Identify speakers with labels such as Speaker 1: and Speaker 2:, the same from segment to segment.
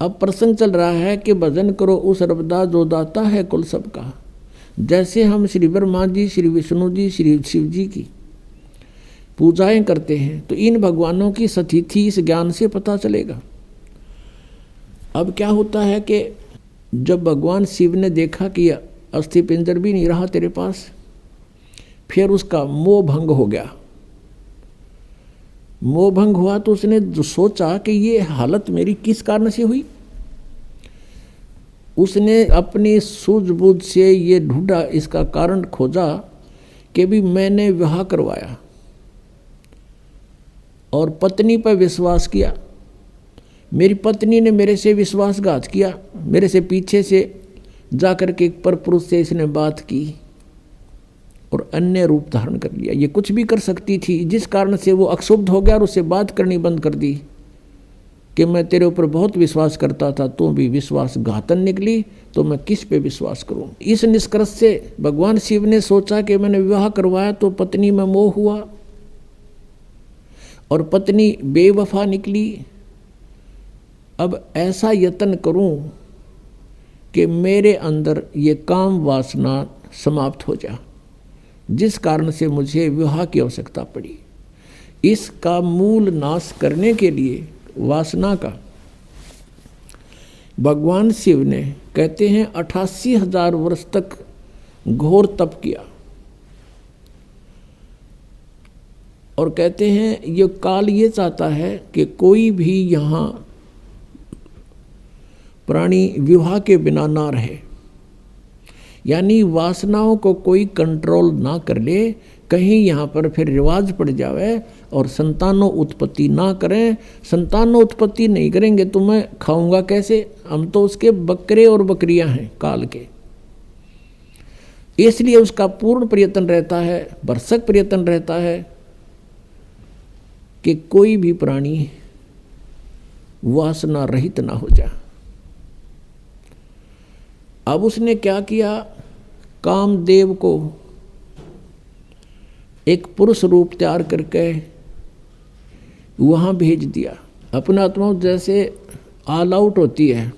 Speaker 1: अब प्रसंग चल रहा है कि भजन करो उस रबदा जो दाता है कुल सबका। जैसे हम श्री ब्रह्मा जी, श्री विष्णु जी, श्री शिव जी की पूजाएं करते हैं तो इन भगवानों की सतिथि इस ज्ञान से पता चलेगा। अब क्या होता है कि जब भगवान शिव ने देखा कि अस्थि पिंजर भी नहीं रहा तेरे पास, फिर उसका मोह भंग हो गया। मोह भंग हुआ तो उसने जो सोचा कि ये हालत मेरी किस कारण से हुई। उसने अपनी सूझबूझ से ये ढूंढा, इसका कारण खोजा कि भी मैंने विवाह करवाया और पत्नी पर विश्वास किया, मेरी पत्नी ने मेरे से विश्वासघात किया, मेरे से पीछे से जाकर के एक परपुरुष से इसने बात की और अन्य रूप धारण कर लिया। ये कुछ भी कर सकती थी, जिस कारण से वो अक्षुब्ध हो गया और उससे बात करनी बंद कर दी कि मैं तेरे ऊपर बहुत विश्वास करता था, तू भी विश्वासघातन निकली, तो मैं किस पे विश्वास करूं। इस निष्कर्ष से भगवान शिव ने सोचा कि मैंने विवाह करवाया तो पत्नी में मोह हुआ और पत्नी बेवफा निकली। अब ऐसा यत्न करूं कि मेरे अंदर ये काम वासना समाप्त हो जाए, जिस कारण से मुझे विवाह की आवश्यकता पड़ी। इसका मूल नाश करने के लिए वासना का भगवान शिव ने कहते हैं 88,000 वर्ष तक घोर तप किया और कहते हैं ये काल ये चाहता है कि कोई भी यहाँ प्राणी विवाह के बिना ना रहे, यानी वासनाओं को कोई कंट्रोल ना कर ले, कहीं यहाँ पर फिर रिवाज पड़ जावे और संतानों उत्पत्ति ना करें। संतानों उत्पत्ति नहीं करेंगे तो मैं खाऊंगा कैसे, हम तो उसके बकरे और बकरियां हैं काल के। इसलिए उसका पूर्ण प्रयत्न रहता है, भरसक प्रयत्न रहता है कि कोई भी प्राणी वासना रहित ना हो जाए। अब उसने क्या किया, कामदेव को एक पुरुष रूप तैयार करके वहाँ भेज दिया। अपना आत्मा जैसे ऑल आउट होती है,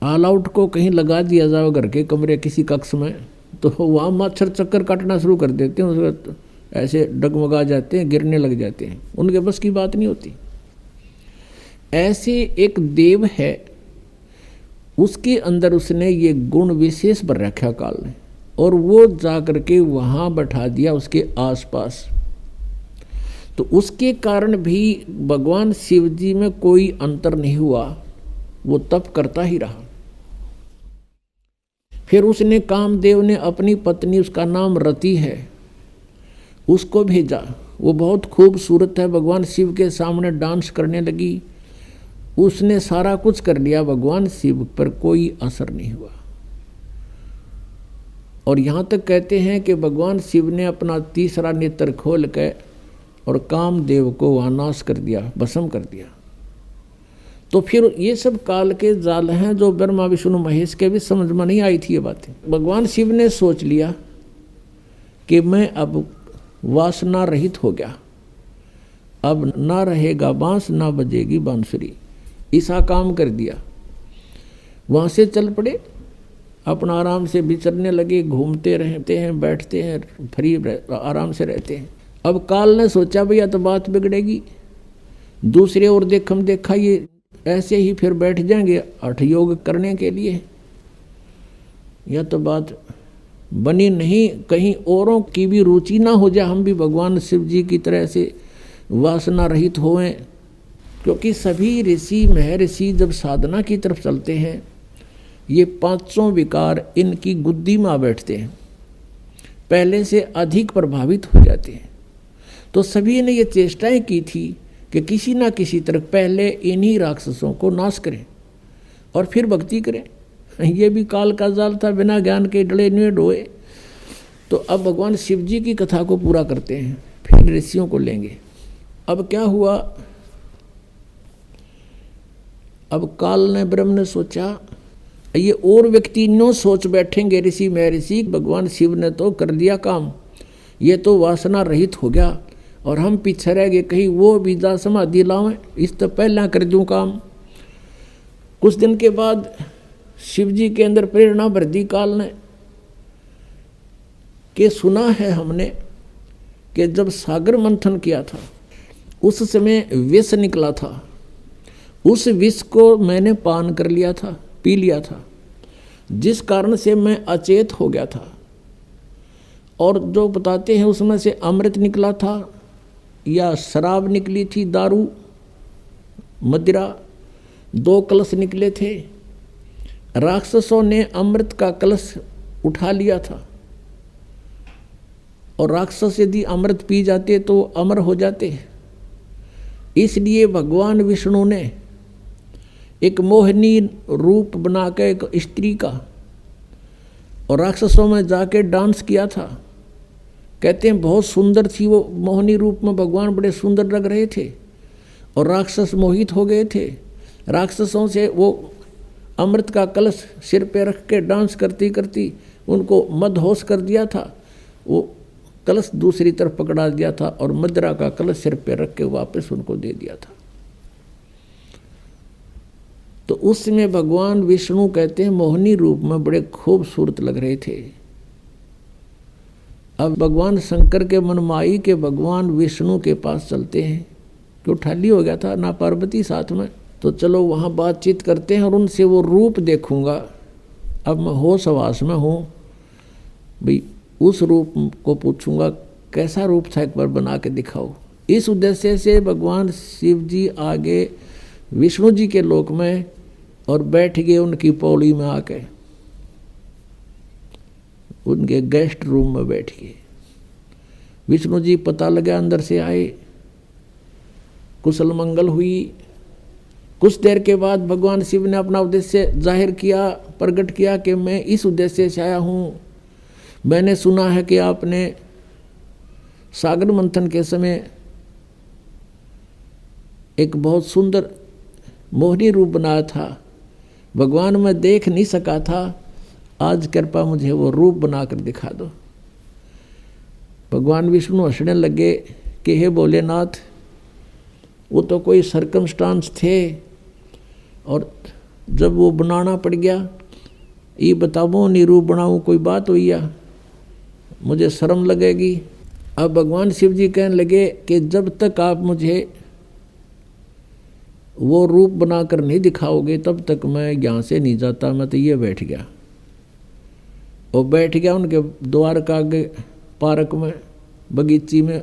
Speaker 1: ऑल आउट को कहीं लगा दिया जाए घर के कमरे किसी कक्ष में, तो वहाँ मच्छर चक्कर काटना शुरू कर देते हैं, उसके ऐसे डगमगा जाते हैं, गिरने लग जाते हैं, उनके बस की बात नहीं होती। ऐसे एक देव है, उसके अंदर उसने ये गुण विशेष भर रखा काल ने, और वो जाकर के वहाँ बैठा दिया उसके आसपास। तो उसके कारण भी भगवान शिव जी में कोई अंतर नहीं हुआ, वो तप करता ही रहा। फिर उसने कामदेव ने अपनी पत्नी, उसका नाम रति है, उसको भेजा। वो बहुत खूबसूरत है, भगवान शिव के सामने डांस करने लगी। उसने सारा कुछ कर लिया, भगवान शिव पर कोई असर नहीं हुआ। और यहाँ तक कहते हैं कि भगवान शिव ने अपना तीसरा नेत्र खोल के और कामदेव को वहाँ नाश कर दिया, भस्म कर दिया। तो फिर ये सब काल के जाल हैं जो ब्रह्मा विष्णु महेश के भी समझ में नहीं आई थी ये बातें। भगवान शिव ने सोच लिया कि मैं अब वासना रहित हो गया, अब ना रहेगा बांस ना बजेगी बांसुरी, ऐसा काम कर दिया। वहाँ से चल पड़े, अपना आराम से विचरने लगे, घूमते रहते हैं, बैठते हैं, फ्री आराम से रहते हैं। अब काल ने सोचा भैया तो बात बिगड़ेगी, दूसरे और देखम देखा ये ऐसे ही फिर बैठ जाएंगे हठ योग करने के लिए, यह तो बात बनी नहीं। कहीं औरों की भी रुचि ना हो जाए, हम भी भगवान शिव जी की तरह से वासना रहित होएं। क्योंकि सभी ऋषि महर्षि जब साधना की तरफ चलते हैं, ये पांचों विकार इनकी गुद्दी में आ बैठते हैं, पहले से अधिक प्रभावित हो जाते हैं। तो सभी ने ये चेष्टाएं की थी कि किसी ना किसी तरह पहले इन्हीं राक्षसों को नाश करें और फिर भक्ति करें। ये भी काल का जाल था, बिना ज्ञान के डले नहीं डोए। तो अब भगवान शिव जी की कथा को पूरा करते हैं, फिर ऋषियों को लेंगे। अब क्या हुआ, अब काल ने ब्रह्म ने सोचा ये और व्यक्ति नो सोच बैठेंगे ऋषि महर्षि, भगवान शिव ने तो कर दिया काम, ये तो वासना रहित हो गया और हम पीछे रह गए, कहीं वो बीजा समाधि लावें, इस तो पहला कर दूं काम। कुछ दिन के बाद शिव जी के अंदर प्रेरणा भर दी काल ने कि सुना है हमने कि जब सागर मंथन किया था उस समय विष निकला था, उस विष को मैंने पान कर लिया था, पी लिया था, जिस कारण से मैं अचेत हो गया था। और जो बताते हैं उसमें से अमृत निकला था या शराब निकली थी, दारू मदिरा, 2 कलश निकले थे। राक्षसों ने अमृत का कलश उठा लिया था और राक्षस यदि अमृत पी जाते तो अमर हो जाते। इसलिए भगवान विष्णु ने एक मोहिनी रूप बनाकर एक स्त्री का और राक्षसों में जाके डांस किया था। कहते हैं बहुत सुंदर थी वो मोहिनी रूप में, भगवान बड़े सुंदर लग रहे थे और राक्षस मोहित हो गए थे। राक्षसों से वो अमृत का कलश सिर पे रख के डांस करती करती उनको मदहोश कर दिया था। वो कलश दूसरी तरफ पकड़ा दिया था और मदिरा का कलश सिर पे रख के वापस उनको दे दिया था। तो उस समय भगवान विष्णु कहते हैं मोहिनी रूप में बड़े खूबसूरत लग रहे थे। अब भगवान शंकर के मनमाई के भगवान विष्णु के पास चलते हैं, क्यों ठाली हो गया था ना पार्वती साथ में, तो चलो वहाँ बातचीत करते हैं और उनसे वो रूप देखूंगा। अब मैं होश हवास में हूँ भाई, उस रूप को पूछूंगा कैसा रूप था, एक बार बना के दिखाओ। इस उद्देश्य से भगवान शिव जी आगे विष्णु जी के लोक में और बैठ गए उनकी पौड़ी में आके, उनके गेस्ट रूम में बैठ गए। विष्णु जी पता लगा अंदर से आए, कुशल मंगल हुई। कुछ देर के बाद भगवान शिव ने अपना उद्देश्य जाहिर किया, प्रकट किया कि मैं इस उद्देश्य से आया हूँ। मैंने सुना है कि आपने सागर मंथन के समय एक बहुत सुंदर मोहिनी रूप बनाया था। भगवान मैं देख नहीं सका था, आज कृपा मुझे वो रूप बनाकर दिखा दो। भगवान विष्णु हंसने लगे कि हे भोलेनाथ, वो तो कोई सर्कमस्टांस थे और जब वो बनाना पड़ गया, ये बताओ नहीं रूप बनाऊँ, कोई बात हुई या मुझे शर्म लगेगी। अब भगवान शिव जी कहने लगे कि जब तक आप मुझे वो रूप बनाकर नहीं दिखाओगे तब तक मैं यहाँ से नहीं जाता। मैं तो ये बैठ गया और बैठ गया उनके द्वार का आगे पार्क में, बगीची में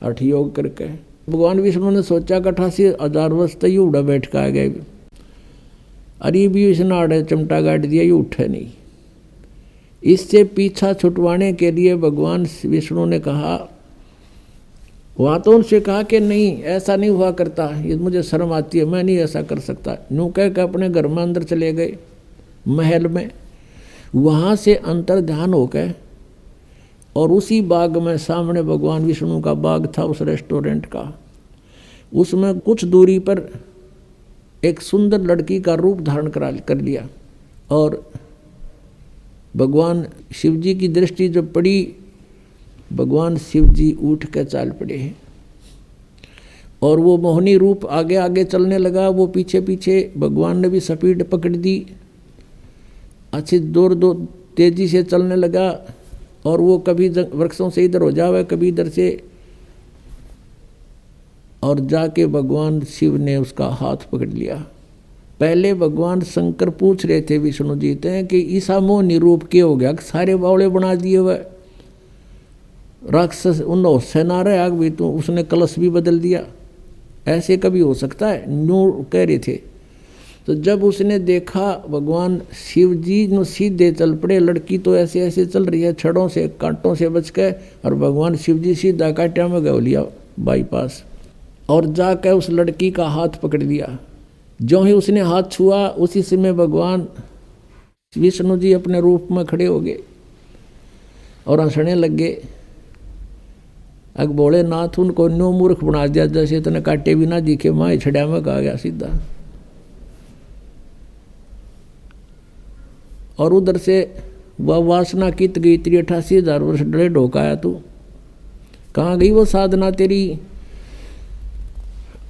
Speaker 1: हठ योग करके। भगवान विष्णु ने सोचा कि 88,000 वर्ष तक ये उड़ा बैठ के आ गए, अरे भी इसने आड़े चमटा गाड़ दिया, ये उठे नहीं। इससे पीछा छुटवाने के लिए भगवान विष्णु ने कहा, वहाँ तो उनसे कहा कि नहीं ऐसा नहीं हुआ करता, ये मुझे शर्म आती है, मैं नहीं ऐसा कर सकता। यूँ कह के अपने घर में अंदर चले गए महल में। वहाँ से अंतर ध्यान हो गए और उसी बाग में, सामने भगवान विष्णु का बाग था उस रेस्टोरेंट का, उसमें कुछ दूरी पर एक सुंदर लड़की का रूप धारण कर लिया। और भगवान शिव जी की दृष्टि जब पड़ी, भगवान शिव जी उठ कर चाल पड़े हैं और वो मोहिनी रूप आगे आगे चलने लगा, वो पीछे पीछे। भगवान ने भी स्पीड पकड़ दी, अच्छी दूर तेजी से चलने लगा और वो कभी वृक्षों से इधर हो जावे, कभी इधर से, और जाके भगवान शिव ने उसका हाथ पकड़ लिया। पहले भगवान शंकर पूछ रहे थे विष्णु जी से कि ईसा मोहिनी रूप के हो गया, सारे बावले बना दिए हुए, राक्षस उन होश ना रहे आग भी, तो उसने कलश भी बदल दिया, ऐसे कभी हो सकता है, न्यू कह रहे थे। तो जब उसने देखा भगवान शिव जी ने सीधे चल पड़े, लड़की तो ऐसे ऐसे चल रही है छड़ों से कांटों से बच के, और भगवान शिव जी सीधा कांटा में गौ लिया बाईपास और जाकर उस लड़की का हाथ पकड़ लिया। जो ही उसने हाथ छुआ उसी समय भगवान विष्णु जी अपने रूप में खड़े हो गए और हंसने लगे। अग भोलेनाथ उनको न्यू मूर्ख बना दिया, जैसे इतने काटे भी ना दिखे, माँ छड़ा में कहा गया सीधा। और उधर से वह वासना कित गई, 88,000 वर्ष डरे ढोकाया तू, कहाँ गई वो साधना तेरी।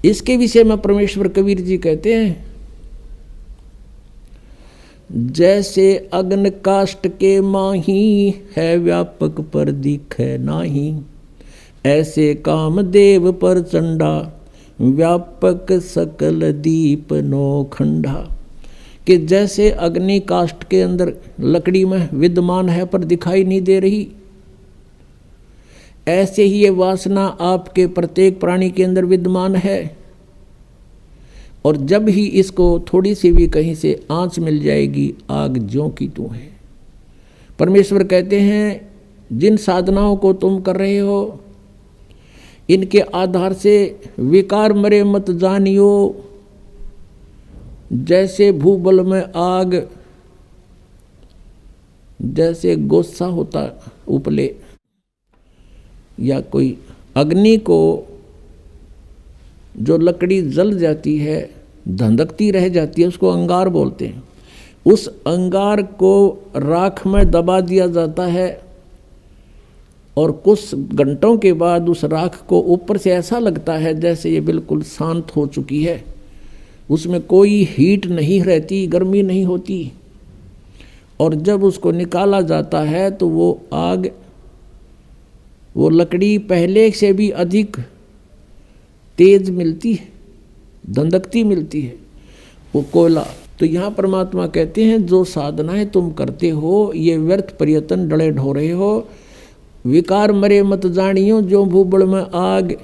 Speaker 1: इसके विषय में परमेश्वर कबीर जी कहते हैं जैसे अग्न काष्ठ के माही, है व्यापक पर दिखे नाही। ऐसे कामदेव पर चंडा, व्यापक सकल दीप नौखंडा। कि जैसे अग्नि काष्ठ के अंदर लकड़ी में विद्यमान है पर दिखाई नहीं दे रही, ऐसे ही ये वासना आपके प्रत्येक प्राणी के अंदर विद्यमान है। और जब ही इसको थोड़ी सी भी कहीं से आंच मिल जाएगी, आग ज्यों की त्यों है। परमेश्वर कहते हैं जिन साधनाओं को तुम कर रहे हो, इनके आधार से विकार मरे मत जानियो। जैसे भूबल में आग, जैसे गोस्सा होता उपले, या कोई अग्नि को जो लकड़ी जल जाती है, धंधकती रह जाती है, उसको अंगार बोलते हैं। उस अंगार को राख में दबा दिया जाता है और कुछ घंटों के बाद उस राख को ऊपर से ऐसा लगता है जैसे ये बिल्कुल शांत हो चुकी है, उसमें कोई हीट नहीं रहती, गर्मी नहीं होती। और जब उसको निकाला जाता है तो वो आग, वो लकड़ी पहले से भी अधिक तेज मिलती है, धंधकती मिलती है, वो कोयला। तो यहाँ परमात्मा कहते हैं जो साधनाएं तुम करते हो ये व्यर्थ प्रयत्न डले ढो रहे हो। विकार मरे मत जानियो, जो भूबड़ में आग,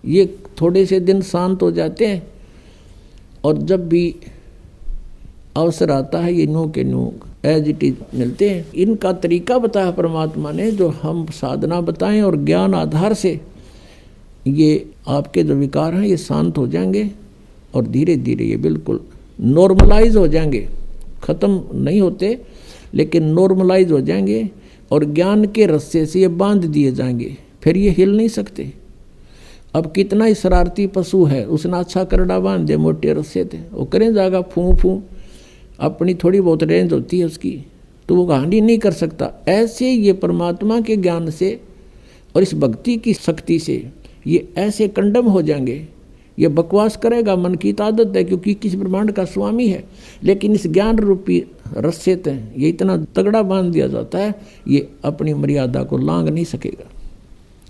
Speaker 1: ये थोड़े से दिन शांत हो जाते हैं और जब भी अवसर आता है ये नो के नो एज इट इज मिलते हैं। इनका तरीका बताया परमात्मा ने, जो हम साधना बताएं और ज्ञान आधार से ये आपके जो विकार हैं ये शांत हो जाएंगे और धीरे धीरे ये बिल्कुल नॉर्मलाइज हो जाएंगे। ख़त्म नहीं होते लेकिन नॉर्मलाइज हो जाएंगे और ज्ञान के रस्से से ये बांध दिए जाएंगे, फिर ये हिल नहीं सकते। अब कितना ही शरारती पशु है, उसने अच्छा करड़ा बांध दिया मोटे रस्से थे, वो करें जाएगा फूं फूं, अपनी थोड़ी बहुत रेंज होती है उसकी, तो वो हानि नहीं कर सकता। ऐसे ये परमात्मा के ज्ञान से और इस भक्ति की शक्ति से ये ऐसे कंडम हो जाएंगे। ये बकवास करेगा, मन की आदत है, क्योंकि किस ब्रह्मांड का स्वामी है, लेकिन इस ज्ञान रूपी रस्से ये इतना तगड़ा बांध दिया जाता है, ये अपनी मर्यादा को लांघ नहीं सकेगा।